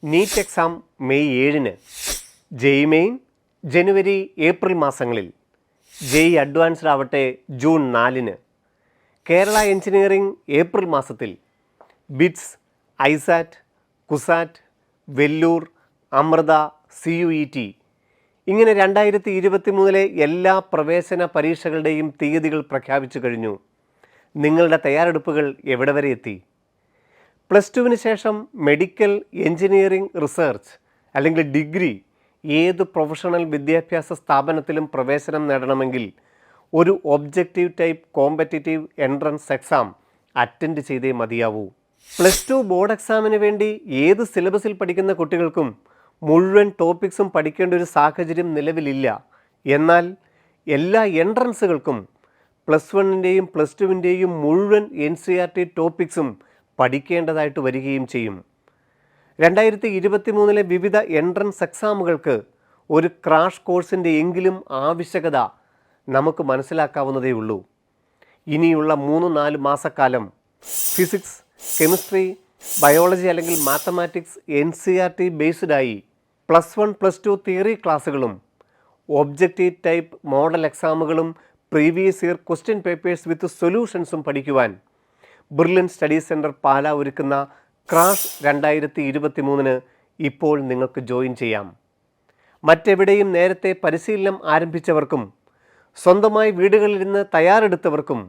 NEET exam May 7-ന്, JEE main ജനുവരി April മാസങ്ങളിൽ, JEE അഡ്വാൻസ്ഡ് ആവട്ടെ ജൂൺ 4-ന്, കേരള എഞ്ചിനീയറിംഗ് ഏപ്രിൽ മാസത്തിൽ, BITS, ISAT, CUSAT, Vellore, Amrita, CUET ഇങ്ങനെ 2023 എല്ലാ പ്രവേശന പരീക്ഷകളുടെയും തീയതികൾ പ്രഖ്യാപിച്ചു കഴിഞ്ഞു. നിങ്ങളുടെ തയ്യാറെടുപ്പുകൾ എവിടെ വരെ എത്തി? +2-ന് ശേഷം മെഡിക്കൽ, എഞ്ചിനീയറിംഗ്, റിസർച്ച് അല്ലെങ്കിൽ ഡിഗ്രി ഏത് പ്രൊഫഷണൽ വിദ്യാഭ്യാസ സ്ഥാപനത്തിലും പ്രവേശനം നേടണമെങ്കിൽ ഒരു objective type competitive entrance exam attend ചെയ്തേ മതിയാവൂ. +2 ബോർഡ് എക്സാമിന് വേണ്ടി ഏത് സിലബസിൽ പഠിക്കുന്ന കുട്ടികൾക്കും മുഴുവൻ ടോപ്പിക്സും പഠിക്കേണ്ട ഒരു സാഹചര്യം നിലവിലില്ല. എന്നാൽ എല്ലാ എൻട്രൻസുകൾക്കും +1-ൻ്റെയും +2-ൻ്റെയും മുഴുവൻ NCERT ടോപ്പിക്സും പഠിക്കേണ്ടതായിട്ട് വരികയും ചെയ്യും. 2023 വിവിധ എൻട്രൻസ് എക്സാമുകൾക്ക് ഒരു ക്രാഷ് കോഴ്സിൻ്റെ എങ്കിലും ആവശ്യകത നമുക്ക് മനസ്സിലാക്കാവുന്നതേ ഉള്ളൂ. ഇനിയുള്ള 3-4 മാസക്കാലം ഫിസിക്സ്, കെമിസ്ട്രി, ബയോളജി അല്ലെങ്കിൽ മാത്തമാറ്റിക്സ് NCERT ബേസ്ഡായി +1, +2 തിയറി ക്ലാസ്സുകളും ഒബ്ജക്റ്റീവ് ടൈപ്പ് മോഡൽ എക്സാമുകളും previous year question papers with സൊല്യൂഷൻസും പഠിക്കുവാൻ ബ്രില്യൻ സ്റ്റഡി സെൻറ്റർ പാല ഒരുക്കുന്ന ക്രാഷ് 2023-ന് ഇപ്പോൾ നിങ്ങൾക്ക് ജോയിൻ ചെയ്യാം. മറ്റെവിടെയും നേരത്തെ പരിശീലനം ആരംഭിച്ചവർക്കും സ്വന്തമായി വീടുകളിലിരുന്ന് തയ്യാറെടുത്തവർക്കും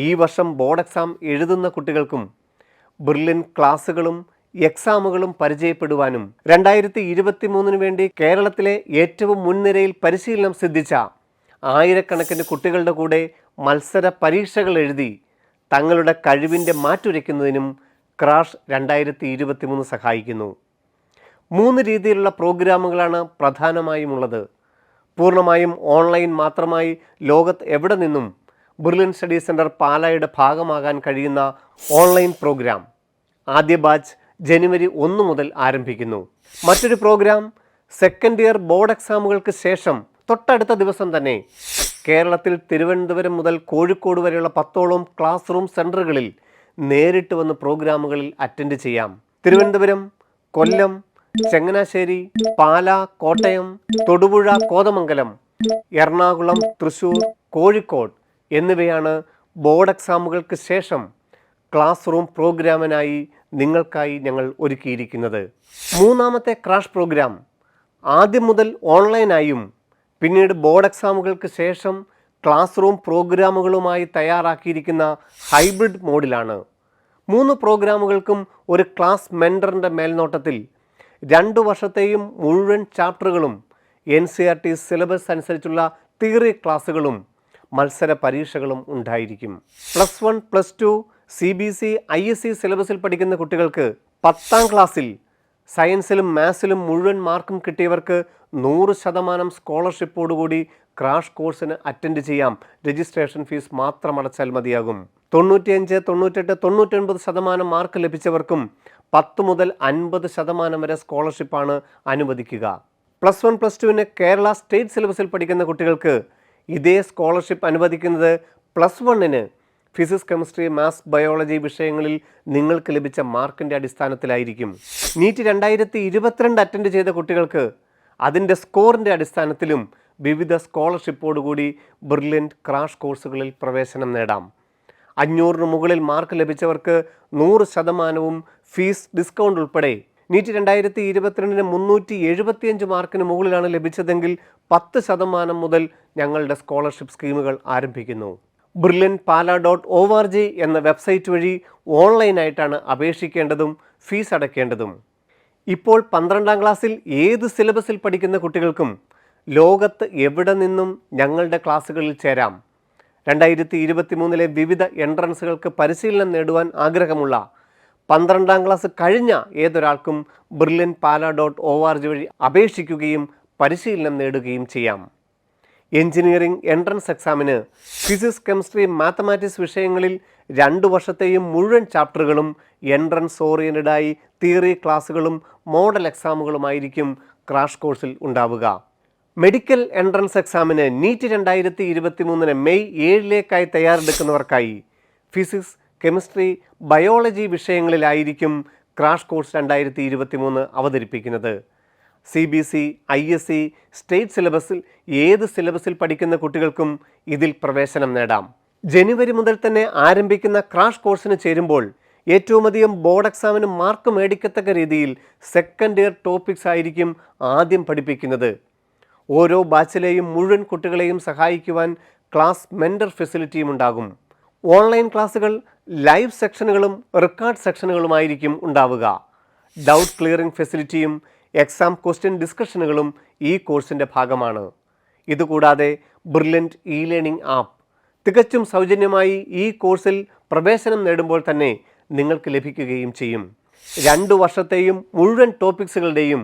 ഈ വർഷം ബോർഡ് എക്സാം എഴുതുന്ന കുട്ടികൾക്കും ബ്രില്യൻ ക്ലാസ്സുകളും എക്സാമുകളും പരിചയപ്പെടുവാനും 2023-ന് വേണ്ടി കേരളത്തിലെ ഏറ്റവും മുൻനിരയിൽ പരിശീലനം സിദ്ധിച്ച ആയിരക്കണക്കിന് കുട്ടികളുടെ കൂടെ മത്സര പരീക്ഷകൾ എഴുതി തങ്ങളുടെ കഴിവിൻ്റെ മാറ്റുരയ്ക്കുന്നതിനും ക്രാഷ് 2023 സഹായിക്കുന്നു. 3 രീതിയിലുള്ള പ്രോഗ്രാമുകളാണ് പ്രധാനമായും ഉള്ളത്. പൂർണ്ണമായും ഓൺലൈൻ മാത്രമായി ലോകത്ത് എവിടെ നിന്നും ബ്രില്യൻ സ്റ്റഡി സെൻറ്റർ പാലായുടെ ഭാഗമാകാൻ കഴിയുന്ന ഓൺലൈൻ പ്രോഗ്രാം ആദ്യ ബാച്ച് ജനുവരി 1 മുതൽ ആരംഭിക്കുന്നു. മറ്റൊരു പ്രോഗ്രാം സെക്കൻഡ് ഇയർ ബോർഡ് എക്സാമുകൾക്ക് ശേഷം തൊട്ടടുത്ത ദിവസം തന്നെ കേരളത്തിൽ തിരുവനന്തപുരം മുതൽ കോഴിക്കോട് വരെയുള്ള 10ഓളം ക്ലാസ് റൂം സെൻറ്ററുകളിൽ നേരിട്ട് വന്ന് പ്രോഗ്രാമുകളിൽ അറ്റൻഡ് ചെയ്യാം. തിരുവനന്തപുരം, കൊല്ലം, ചങ്ങനാശ്ശേരി, പാല, കോട്ടയം, തൊടുപുഴ, കോതമംഗലം, എറണാകുളം, തൃശ്ശൂർ, കോഴിക്കോട് എന്നിവയാണ് ബോർഡ് എക്സാമുകൾക്ക് ശേഷം ക്ലാസ് റൂം പ്രോഗ്രാമിനായി നിങ്ങൾക്കായി ഞങ്ങൾ ഒരുക്കിയിരിക്കുന്നത്. 3ാമത്തെ ക്രാഷ് പ്രോഗ്രാം ആദ്യം മുതൽ ഓൺലൈനായും പിന്നീട് ബോർഡ് എക്സാമുകൾക്ക് ശേഷം ക്ലാസ് റൂം പ്രോഗ്രാമുകളുമായി തയ്യാറാക്കിയിരിക്കുന്ന ഹൈബ്രിഡ് മോഡിലാണ്. 3 പ്രോഗ്രാമുകൾക്കും ഒരു ക്ലാസ് മെൻറ്ററിൻ്റെ മേൽനോട്ടത്തിൽ 2 വർഷത്തെയും മുഴുവൻ ചാപ്റ്ററുകളും NCERT സിലബസ് അനുസരിച്ചുള്ള തിയറി ക്ലാസ്സുകളും മത്സര പരീക്ഷകളും ഉണ്ടായിരിക്കും. +1, +2 CBSE, ISE സിലബസിൽ പഠിക്കുന്ന കുട്ടികൾക്ക് 10ാം ക്ലാസ്സിൽ സയൻസിലും മാത്സിലും മുഴുവൻ മാർക്കും കിട്ടിയവർക്ക് 100% സ്കോളർഷിപ്പോടുകൂടി ക്രാഷ് കോഴ്സിന് അറ്റൻഡ് ചെയ്യാം. രജിസ്ട്രേഷൻ ഫീസ് മാത്രം അടച്ചാൽ മതിയാകും. 95, 98, 99% മാർക്ക് ലഭിച്ചവർക്കും 10 മുതൽ 50% വരെ സ്കോളർഷിപ്പാണ് അനുവദിക്കുക. +1, +2-ന് കേരള സ്റ്റേറ്റ് സിലബസിൽ പഠിക്കുന്ന കുട്ടികൾക്ക് ഇതേ സ്കോളർഷിപ്പ് അനുവദിക്കുന്നത് +1-ന് ഫിസിക്സ്, കെമിസ്ട്രി, മാത്സ്, ബയോളജി വിഷയങ്ങളിൽ നിങ്ങൾക്ക് ലഭിച്ച മാർക്കിൻ്റെ അടിസ്ഥാനത്തിലായിരിക്കും. നീറ്റ് 2022 അറ്റൻഡ് ചെയ്ത കുട്ടികൾക്ക് അതിൻ്റെ സ്കോറിൻ്റെ അടിസ്ഥാനത്തിലും വിവിധ സ്കോളർഷിപ്പോടുകൂടി ബ്രില്യൻറ്റ് ക്രാഷ് കോഴ്സുകളിൽ പ്രവേശനം നേടാം. 500-ന് മുകളിൽ മാർക്ക് ലഭിച്ചവർക്ക് 100% ഫീസ് ഡിസ്കൗണ്ട് ഉൾപ്പെടെ നീറ്റ് 2022-ന് 375 മാർക്കിന് മുകളിലാണ് ലഭിച്ചതെങ്കിൽ 10% മുതൽ ഞങ്ങളുടെ സ്കോളർഷിപ്പ് സ്കീമുകൾ ആരംഭിക്കുന്നു. brilliantpala.org എന്ന വെബ്സൈറ്റ് വഴി ഓൺലൈനായിട്ടാണ് അപേക്ഷിക്കേണ്ടതും ഫീസ് അടയ്ക്കേണ്ടതും. ഇപ്പോൾ 12ാം ക്ലാസ്സിൽ ഏത് സിലബസിൽ പഠിക്കുന്ന കുട്ടികൾക്കും ലോകത്ത് എവിടെ നിന്നും ഞങ്ങളുടെ ക്ലാസ്സുകളിൽ ചേരാം. 2023 വിവിധ എൻട്രൻസുകൾക്ക് പരിശീലനം നേടുവാൻ ആഗ്രഹമുള്ള 12ാം ക്ലാസ് കഴിഞ്ഞ ഏതൊരാൾക്കും brilliantpala.org വഴി അപേക്ഷിക്കുകയും പരിശീലനം നേടുകയും ചെയ്യാം. എഞ്ചിനീയറിംഗ് എൻട്രൻസ് എക്സാമിന് ഫിസിക്സ്, കെമിസ്ട്രി, മാത്തമാറ്റിക്സ് വിഷയങ്ങളിൽ 2 വർഷത്തെയും മുഴുവൻ ചാപ്റ്ററുകളും എൻട്രൻസ് ഓറിയൻറ്റഡായി തിയറി ക്ലാസ്സുകളും മോഡൽ എക്സാമുകളുമായിരിക്കും ക്രാഷ് കോഴ്സിൽ ഉണ്ടാവുക. മെഡിക്കൽ എൻട്രൻസ് എക്സാമിന് നീറ്റ് 2023 മെയ് 7-ലേക്കായി തയ്യാറെടുക്കുന്നവർക്കായി ഫിസിക്സ്, കെമിസ്ട്രി, ബയോളജി വിഷയങ്ങളിലായിരിക്കും ക്രാഷ് കോഴ്സ് 2023 അവതരിപ്പിക്കുന്നത്. CBSE, ISE, സ്റ്റേറ്റ് സിലബസിൽ ഏത് സിലബസിൽ പഠിക്കുന്ന കുട്ടികൾക്കും ഇതിൽ പ്രവേശനം നേടാം. ജനുവരി മുതൽ തന്നെ ആരംഭിക്കുന്ന ക്രാഷ് കോഴ്സിന് ചേരുമ്പോൾ ഏറ്റവും അധികം ബോർഡ് എക്സാമിന് മാർക്ക് മേടിക്കത്തക്ക രീതിയിൽ സെക്കൻഡ് ഇയർ ടോപ്പിക്സ് ആയിരിക്കും ആദ്യം പഠിപ്പിക്കുന്നത്. ഓരോ ബാച്ചിലെയും മുഴുവൻ കുട്ടികളെയും സഹായിക്കുവാൻ ക്ലാസ് മെൻറ്റർ ഫെസിലിറ്റിയും ഉണ്ടാകും. ഓൺലൈൻ ക്ലാസ്സുകൾ ലൈവ് സെക്ഷനുകളും റെക്കോർഡ് സെക്ഷനുകളുമായിരിക്കും ഉണ്ടാവുക. ഡൗട്ട് ക്ലിയറിംഗ് ഫെസിലിറ്റിയും എക്സാം ക്വസ്റ്റ്യൻ ഡിസ്കഷനുകളും ഈ കോഴ്സിൻ്റെ ഭാഗമാണ്. ഇതുകൂടാതെ ബ്രില്യൻറ്റ് ലേണിംഗ് ആപ്പ് തികച്ചും സൗജന്യമായി ഈ കോഴ്സിൽ പ്രവേശനം നേടുമ്പോൾ തന്നെ നിങ്ങൾക്ക് ലഭിക്കുകയും ചെയ്യും. 2 വർഷത്തെയും മുഴുവൻ ടോപ്പിക്സുകളുടെയും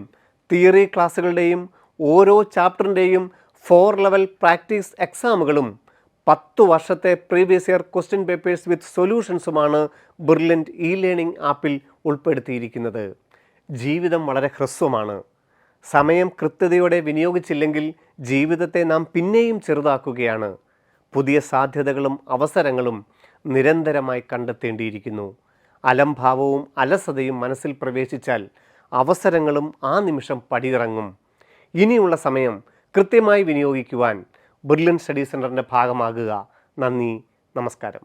തിയറി ക്ലാസ്സുകളുടെയും ഓരോ ചാപ്റ്ററിൻ്റെയും 4 ലെവൽ പ്രാക്ടീസ് എക്സാമുകളും 10 വർഷത്തെ previous year question papers with സൊല്യൂഷൻസുമാണ് ബ്രില്യൻറ്റ് ലേണിംഗ് ആപ്പിൽ ഉൾപ്പെടുത്തിയിരിക്കുന്നത്. ജീവിതം വളരെ ഹ്രസ്വമാണ്. സമയം കൃത്യതയോടെ വിനിയോഗിച്ചില്ലെങ്കിൽ ജീവിതത്തെ നാം പിന്നെയും ചെറുതാക്കുകയാണ്. പുതിയ സാധ്യതകളും അവസരങ്ങളും നിരന്തരമായി കണ്ടെത്തേണ്ടിയിരിക്കുന്നു. അലംഭാവവും അലസതയും മനസ്സിൽ പ്രവേശിച്ചാൽ അവസരങ്ങളും ആ നിമിഷം പടിയിറങ്ങും. ഇനിയുള്ള സമയം കൃത്യമായി വിനിയോഗിക്കുവാൻ ബ്രില്യൻറ്റ് സ്റ്റഡി സെൻറ്ററിൻ്റെ ഭാഗമാകുക. നന്ദി, നമസ്കാരം.